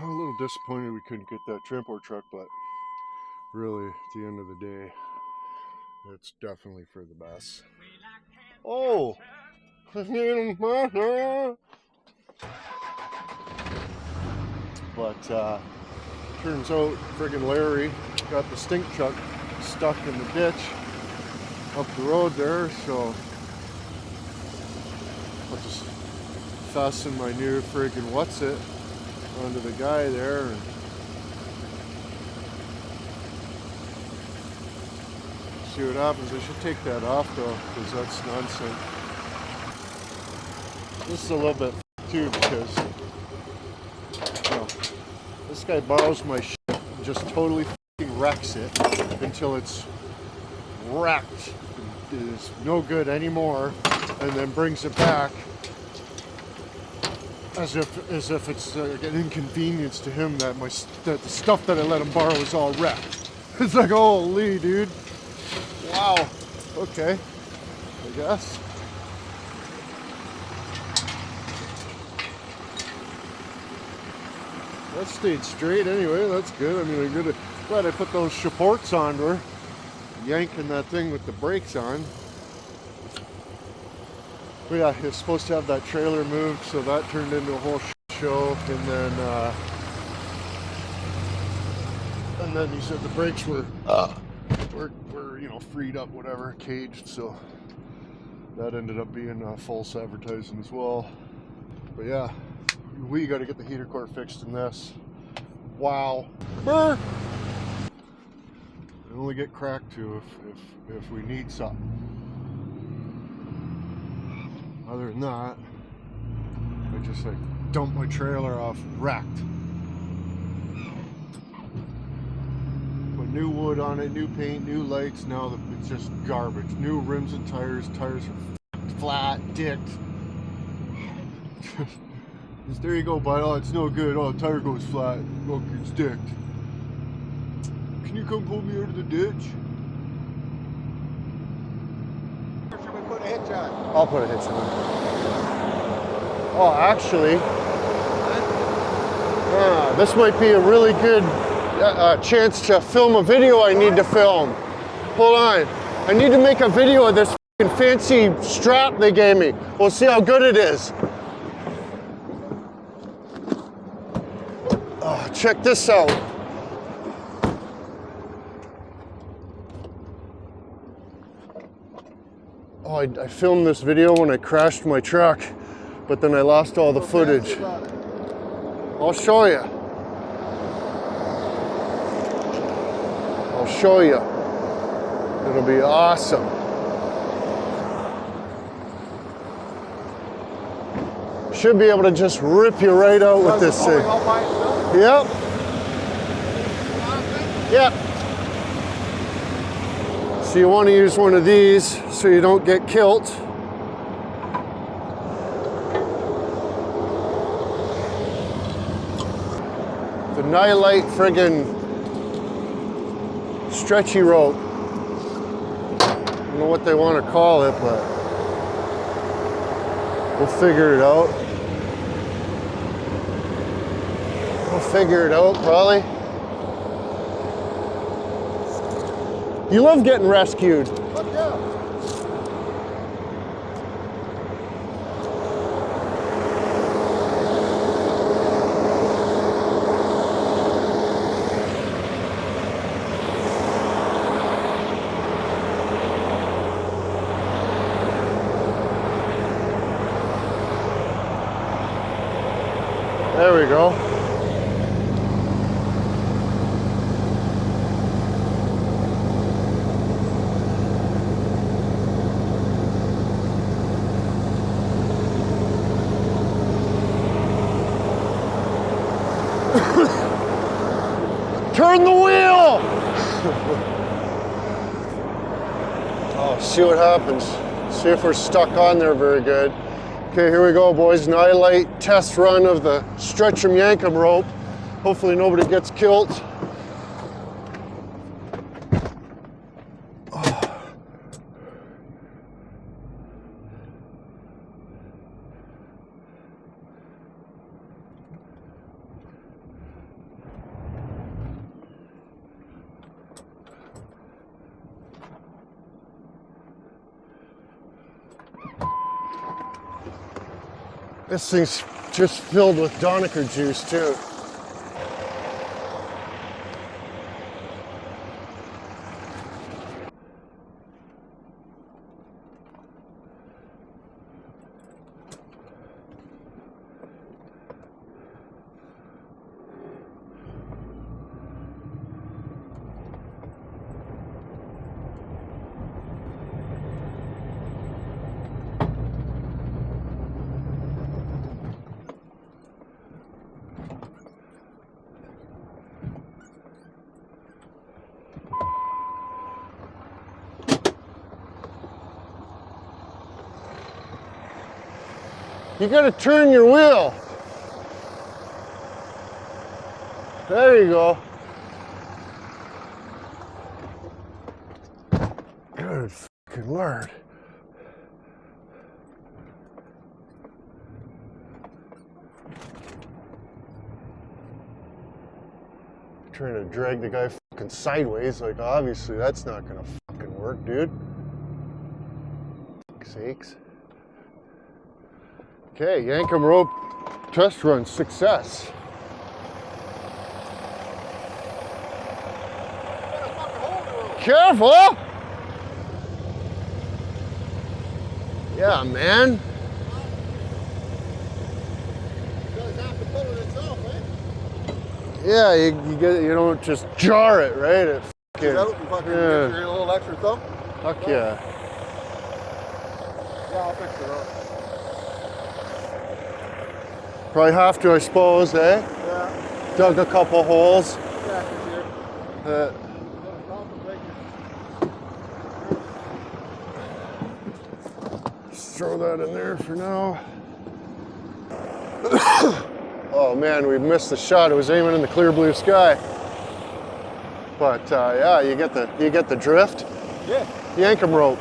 I'm a little disappointed we couldn't get that transport truck, but really, at the end of the day, it's definitely for the best. Oh! But turns out friggin' Larry got the stink truck stuck in the ditch up the road there, so I'll just fasten my new friggin' what's-it onto the guy there and see what happens. I should take that off though, because that's nonsense. This is a little bit too, because you know, this guy borrows my shit and just totally wrecks it until it's wrecked, it is no good anymore, and then brings it back as if it's an inconvenience to him that that the stuff that I let him borrow is all wrecked. It's like, holy dude, wow, okay, I guess. That stayed straight anyway, that's good. I mean, I'm glad I put those supports on her, yanking that thing with the brakes on. But yeah, it's supposed to have that trailer moved, so that turned into a whole show. And then he said the brakes were you know, freed up, whatever, caged. So that ended up being false advertising as well. But yeah, we got to get the heater core fixed in this. Wow. Brr! I only get cracked to if we need something. Other than that, I just like dump my trailer off wrecked. Put new wood on it, new paint, new lights. Now it's just garbage. New rims and tires. Tires are flat, dicked. There you go, bud. Oh, it's no good. Oh, the tire goes flat. Look, it's dicked. Can you come pull me out of the ditch? Or should we put a hitch on? I'll put a hitch on. Oh, actually, this might be a really good chance to film a video I need to film. Hold on. I need to make a video of this fancy strap they gave me. We'll see how good it is. Oh, check this out. Oh, I filmed this video when I crashed my truck, but then I lost all the footage. I'll show you. I'll show you. It'll be awesome. Should be able to just rip you right out with this thing. Yep. Yep. So you want to use one of these so you don't get killed. The nilight friggin' stretchy rope. I don't know what they want to call it, but we'll figure it out. We'll figure it out, probably. You love getting rescued. Fuck yeah. There we go. Turn the wheel! Oh, see what happens. See if we're stuck on there very good. Okay, here we go, boys. Nilight test run of the stretch 'em yank 'em rope. Hopefully nobody gets killed. This thing's just filled with Donecker juice too. You gotta turn your wheel. There you go. Good fucking Lord. Trying to drag the guy fucking sideways, like obviously that's not gonna fucking work, dude. Fuck's sakes. Okay, Yankum rope test run success. Careful! Yeah, man. It does have to pull it itself, eh? Yeah, you don't just jar it, right? It Get out and fucking get your little extra thumb. Fuck yeah. Yeah, I'll fix it up. Probably have to, I suppose, eh? Yeah. Dug a couple holes. Yeah, here. Just throw that in there for now. Oh man, we missed the shot. It was aiming in the clear blue sky. But yeah, you get the drift. Yeah. Yankum rope.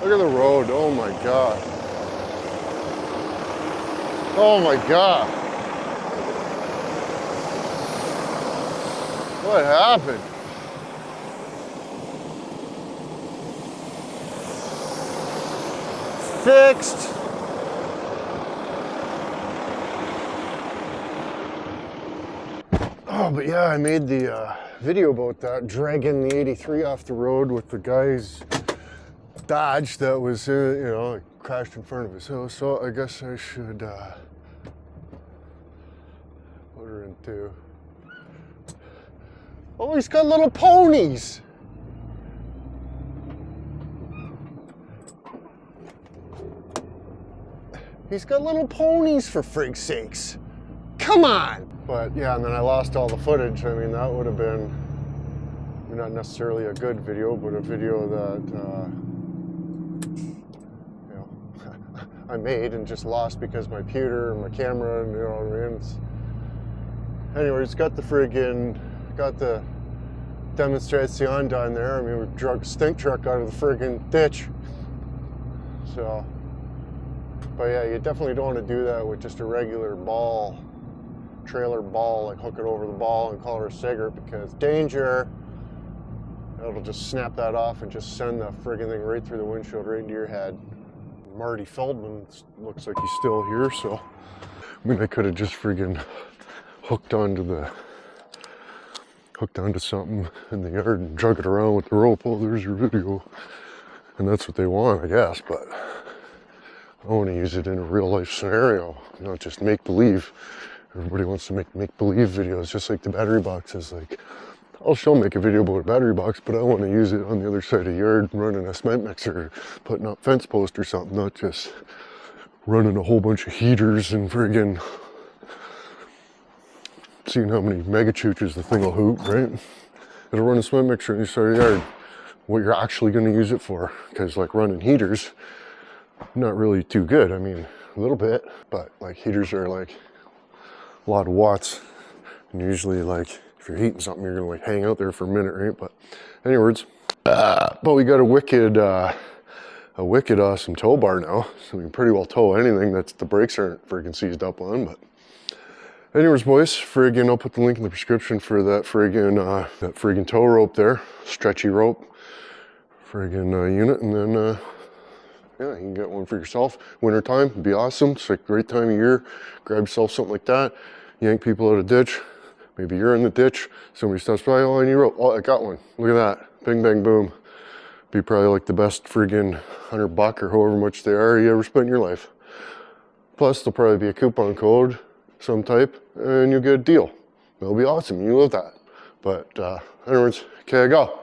Look at the road. Oh my god. Oh my god. What happened? Fixed. Oh, but yeah, I made the video about that, dragging the 83 off the road with the guy's Dodge that was, you know, crashed in front of us. So I guess I should put her into. Oh, he's got little ponies. He's got little ponies, for frig's sakes. Come on. But yeah, and then I lost all the footage. I mean, that would have been not necessarily a good video, but a video that, you know, I made and just lost because my computer and my camera, and you know what I mean? Anyways, got the demonstration done there. I mean, we drug a stink truck out of the friggin' ditch. So, but yeah, you definitely don't want to do that with just a regular trailer ball, like hook it over the ball and call it a cigarette, because danger, it'll just snap that off and just send the friggin' thing right through the windshield, right into your head. Marty Feldman looks like he's still here, so I mean, I could have just friggin' hooked onto something in the yard and drug it around with the rope. Oh, there's your video. And that's what they want, I guess, but I want to use it in a real life scenario, not just make believe. Everybody wants to make believe videos, just like the battery boxes. Like, I'll make a video about a battery box, but I want to use it on the other side of the yard, running a cement mixer, putting up fence post or something, not just running a whole bunch of heaters and friggin' seeing how many mega chooches the thing will hoot, right? It'll run a cement mixer in your side of the yard. What you're actually going to use it for, because like running heaters, not really too good. I mean, a little bit, but like heaters are like a lot of watts, and usually like if you're heating something, you're gonna like hang out there for a minute, right? But anyways, but we got a wicked awesome tow bar now, so we can pretty well tow anything that the brakes aren't freaking seized up on. But anyways, boys, friggin', I'll put the link in the description for that friggin' tow rope there, stretchy rope, friggin' unit, and then Yeah, you can get one for yourself. Wintertime would be awesome. It's like a great time of year. Grab yourself something like that. Yank people out of the ditch. Maybe you're in the ditch. Somebody stops by. Oh, I need rope. Oh, I got one. Look at that. Bing, bang, boom. Be probably like the best friggin' $100 or however much they are you ever spent in your life. Plus, there'll probably be a coupon code, some type, and you'll get a deal. It'll be awesome. You love that. But, anyways, okay, I go.